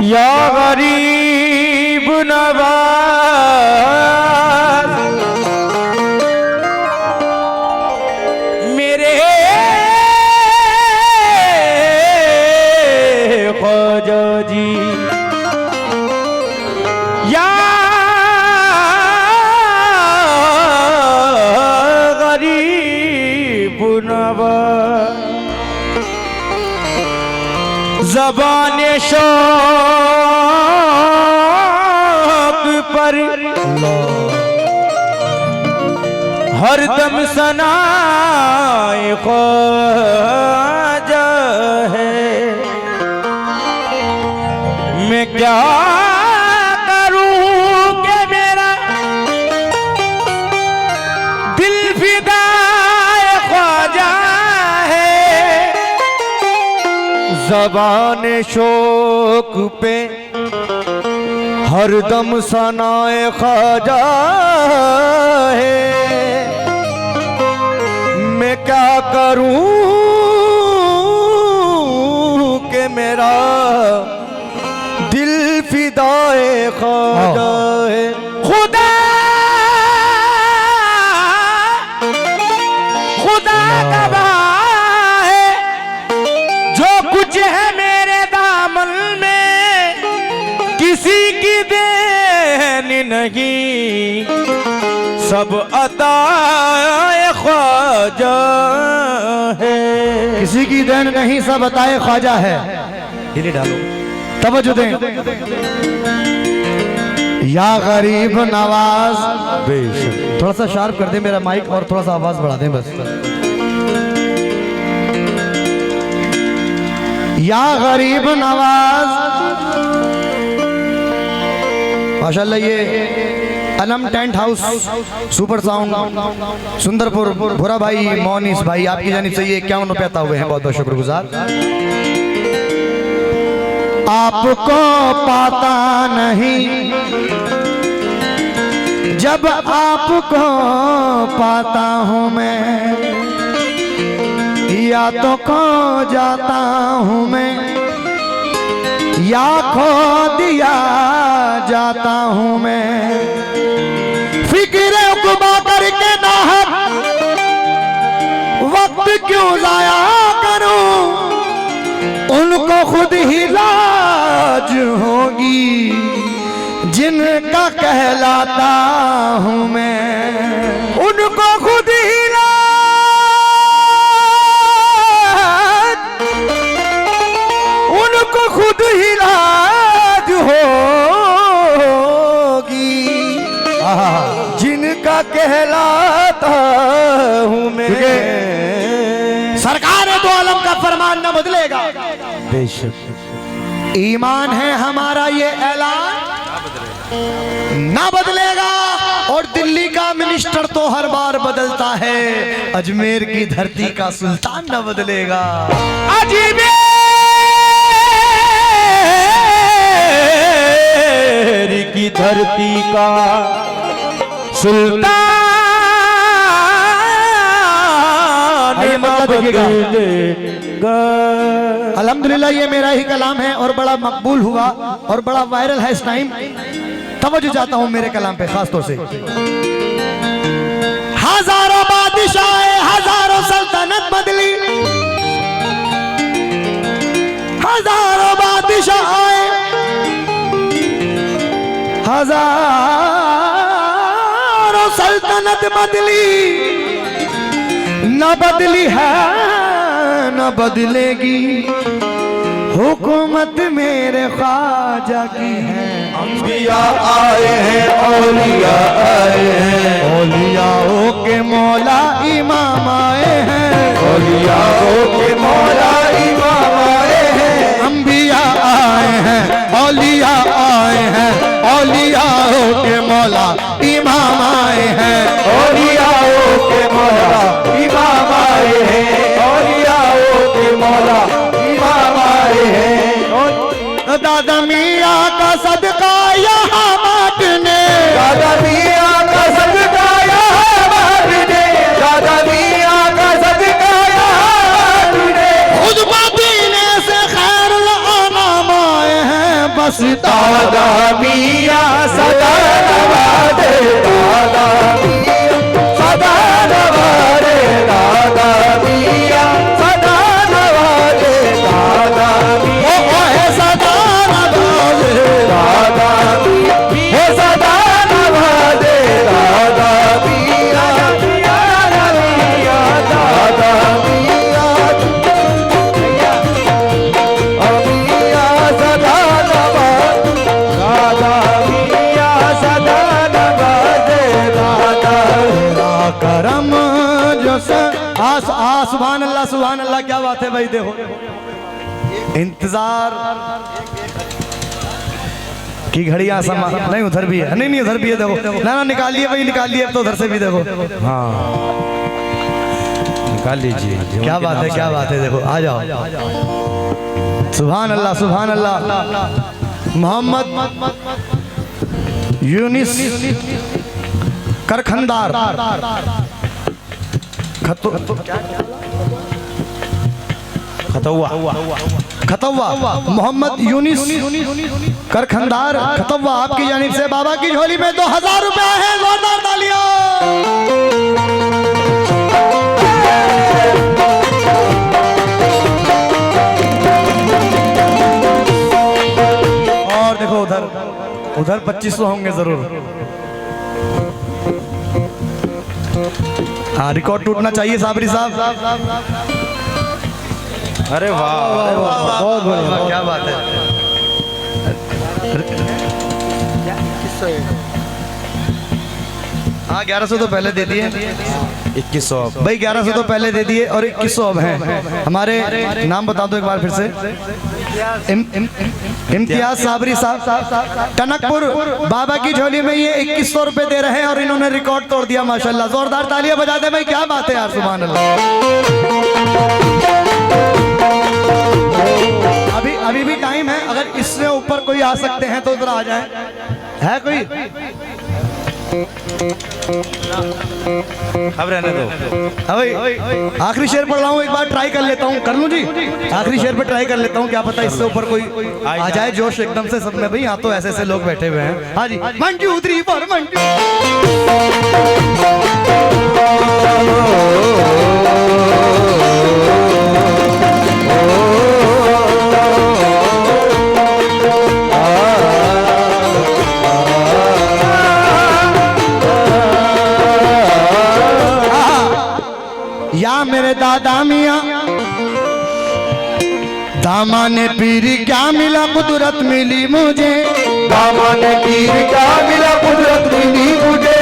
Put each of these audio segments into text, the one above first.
या गरीब नवाज मेरे ख्वाजा जी, या गरीब नवाज ज़बाने शौक़ पर हरदम सनाए ख्वाजा है। मैं क्या करूं कि मेरा दिल फिदाए ख्वाजा है। ज़बाने शौक़ पे हरदम सनाए ख्वाजा है। मैं क्या करूं कि मेरा दिल फिदाए ख्वाजा है। खुदा खुदा गवाह है, जो कुछ है मेरे दामन में किसी की देन नहीं, सब अताए ख्वाजा है। किसी की देन नहीं, सब अताए ख्वाजा है। दिली डालो, तवज्जो दें। या गरीब नवाज, थोड़ा सा शार्प कर दे मेरा माइक और थोड़ा सा आवाज बढ़ा दें बस। या गरीब नवाज, माशाल्लाह ये अलम tent house super sound Sundarpur भुरा भाई मोनिस भाई आपकी जानिब से ये 51 रुपये अता हुए हैं, बहुत बहुत शुक्रगुजार। आपको पाता नहीं जब आपको पाता हूँ मैं, या तो खो जाता हूँ मैं या खो दिया जाता हूँ मैं। फिक्र उक़बा करके नाहक वक्त क्यों जाया करूं, उनको खुद ही लाज होगी जिनका कहलाता हूँ मैं। उनको खुद ही उनको खुद ही लाज होगी जिनका कहलाता हूँ मैं। सरकार दो आलम का फरमान न बदलेगा, बेशक ईमान है हमारा ये ऐलान ना बदलेगा। और दिल्ली का मिनिस्टर तो हर बार बदलता है, अजमेर की धरती का सुल्तान न बदलेगा। अजमेर की धरती का सुल्तान अल्हम्दुलिल्लाह ये मेरा ही कलाम है और बड़ा मकबूल हुआ और बड़ा वायरल है इस टाइम। तवज्जो चाहता हूं मेरे कलाम पे खास तौर से। हजारों बादशाह हजारों सल्तनत बदली, हजारों बादशाह हजारों सल्तनत बदली, न बदली है न बदलेगी, हुकूमत मेरे ख्वाजा की है। अंबिया आए हैं औलिया आए हैं, औलियाओं के मौला इमाम आए हैं, औलियाओं के मौला इमाम आए हैं। अंबिया आए हैं औलिया आए हैं, औलियाओं के मौला इमाम आए हैं, औलियाओं के मौला इमाम आए हैं, औलियाओं के मौला इमाम आए हैं। दादा मियाँ का सदका यहाँ बांटने, दादा मियाँ का सदका यहाँ बांटने, दादा मियाँ का सदका यहाँ बांटने। खुद मदीने से खैरुल अनाम आए हैं, बस दादा मियाँ सदा नवाजे, दादा मियाँ सदा नवाजे, दादा मियाँ सदा नवाजे, दादा मियाँ ओहे सदा नवाजे, दादा मियाँ वो सदा नवाजे, दादा मियाँ दादा मियाँ दादा मियाँ मियाँ सदा नवाजे, दादा मियाँ सदा नवाजे, दादा तेरा करम जो से सुभान अल्लाह, क्या बात है भाई। देखो इंतजार की घड़ियां समा नहीं, उधर भी है, नहीं उधर भी है। देखो ना निकालिए भाई, निकालिए अब तो उधर से भी देखो। हाँ निकाल लीजिए। क्या बात है, क्या बात है। देखो आ जाओ। सुभान अल्लाह, सुभान अल्लाह। मोहम्मद यूनिस करखंदार खतवा, मोहम्मद यूनिस करखंदार खतवा, आपकी जानिब से बाबा की झोली में 2000 रुपया है। जोरदार तालियां। और देखो उधर उधर 2500 होंगे जरूर। हाँ रिकॉर्ड टूटना चाहिए साबरी साहब। अरे वाह बहुत बढ़िया, क्या बात है। हाँ 1100 तो पहले दे दिए, 2100 भाई 1100 तो पहले दे दिए और 2100 अब हैं हमारे। नाम बता दो एक बार फिर से। इम्तियाज साबरी साहब टनकपुर, बाबा की झोली में ये 2100 रुपए दे रहे हैं और इन्होंने रिकॉर्ड तोड़ दिया माशाल्लाह। जोरदार तालियां बजा दे भाई, क्या बात है यार, सुभान अल्लाह। अभी भी टाइम है, अगर इससे ऊपर कोई आ सकते हैं तो उधर आ जाए। है कोई? अब रहने दो। भाई आखिरी शेर पढ़ रहा हूँ, एक बार ट्राई कर लेता हूँ। कर लूँ जी, आखिरी शेर पे ट्राई कर लेता हूँ, क्या पता इससे ऊपर कोई आ जाए। जोश एकदम से सब में भाई, यहाँ तो ऐसे ऐसे लोग बैठे हुए हैं। हाँ जी, 1 2 3 4 1 या मेरे दादा मियाँ दामाने पीर क्या मिला कुदरत मिली मुझे, दामाने पीर क्या मिला कुदरत मिली मुझे,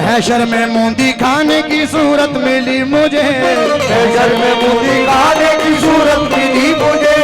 हैशर में मूंदी खाने की सूरत मिली मुझे, हैशर में मूंदी खाने की सूरत मिली मुझे,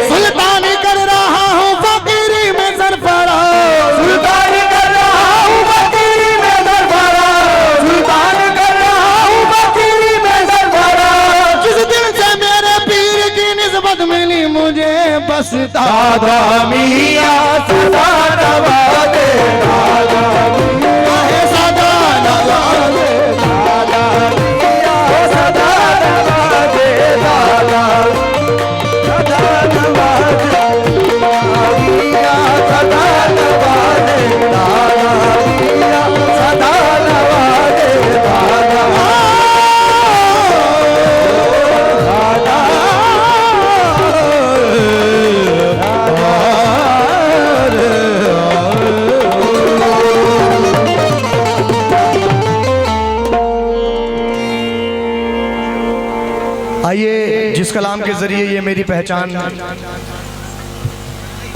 सुल्तानी कर रहा हूँ फकीरी में सरफराज, सुल्तानी कर रहा हूँ फकीरी में सरफराज, सुल्तान कर रहा हूँ फकीरी में सरफराज। जिस दिन से मेरे पीर की निस्बत मिली मुझे, बस दादा मियाँ सदा नवाजे, दादा मियाँ सदा नवाजे, दादा मियाँ सदा नवाजे, दादा सदा नवाजे, मियाँ सदा नवाजे, दादा मियाँ सदा नवाजे, दादा आइए, जिस कलाम के जरिए ये मेरी पहचान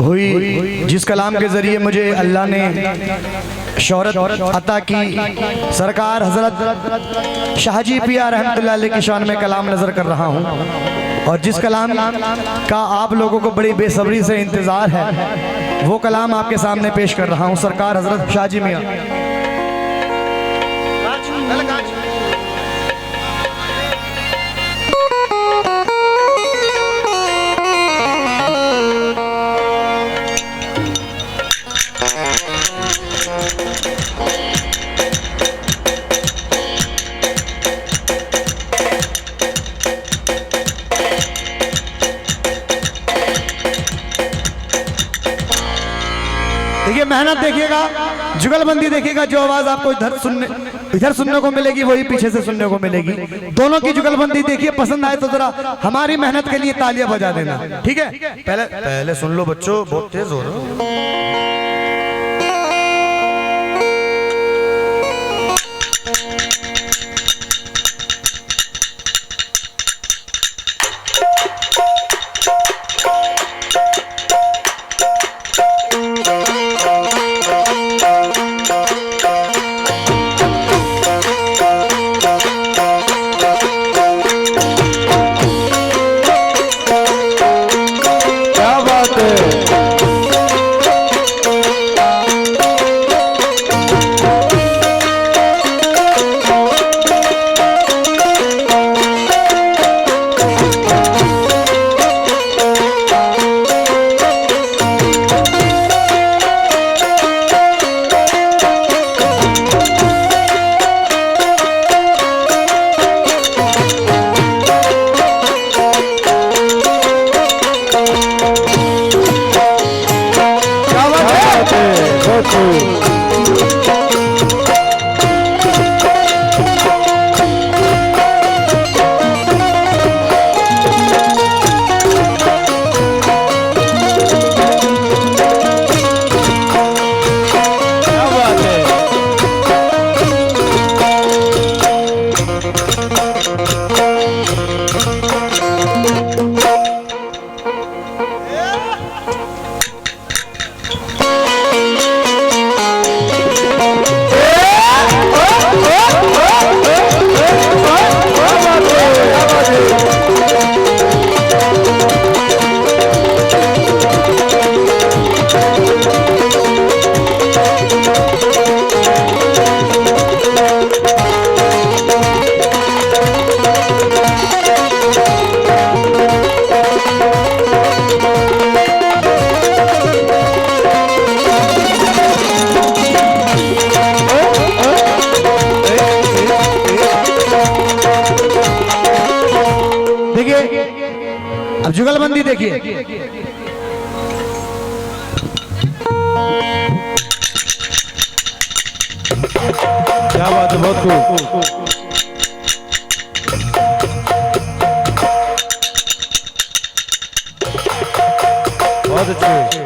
हुई, जिस कलाम के जरिए मुझे अल्लाह ने शोहरत अता की, सरकार हजरत शाहजी पिया रहमतुल्लाह अलैह की शान में कलाम नजर कर रहा हूँ। और जिस कलाम का आप लोगों को बड़ी बेसब्री से इंतज़ार है, वो कलाम आपके सामने पेश कर रहा हूँ। सरकार हजरत शाहजी मियाँ। देखिए, मेहनत देखिएगा, जुगलबंदी देखिएगा। जो आवाज आपको इधर सुनने को मिलेगी वही पीछे से सुनने को मिलेगी। दोनों की जुगलबंदी देखिए, पसंद आए तो जरा हमारी मेहनत के लिए तालियां बजा देना, ठीक है? पहले सुन लो बच्चों, बहुत तेज हो रहे हो। अब जुगलबंदी देखिए। क्या बात है, बहुत खूब। बहुत अच्छे।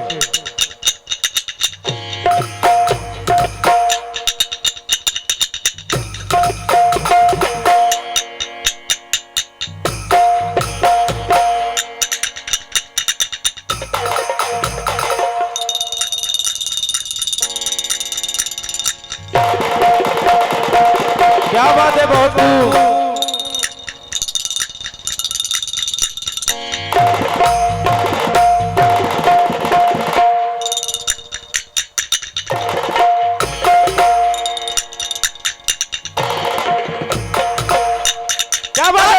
क्या बात है, बहुत खूब। क्या बात है,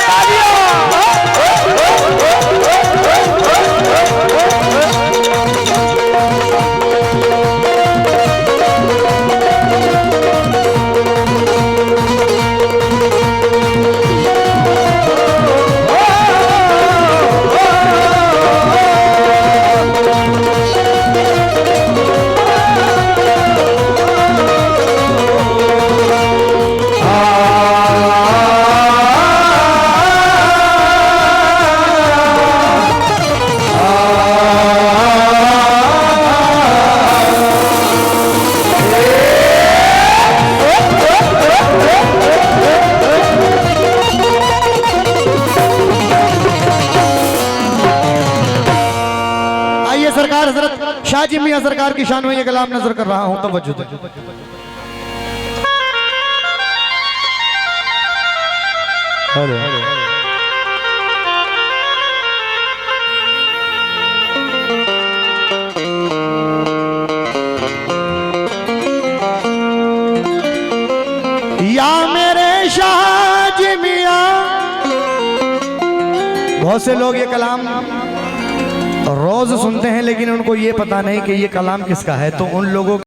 शाहजी मियां सरकार की शान में ये कलाम नजर कर रहा हूं, तवज्जो दे। या मेरे शाहजी मियां, बहुत से लोग ये कलाम रोज सुनते हैं लेकिन उनको ये पता नहीं कि ये कलाम किसका है, तो उन लोगों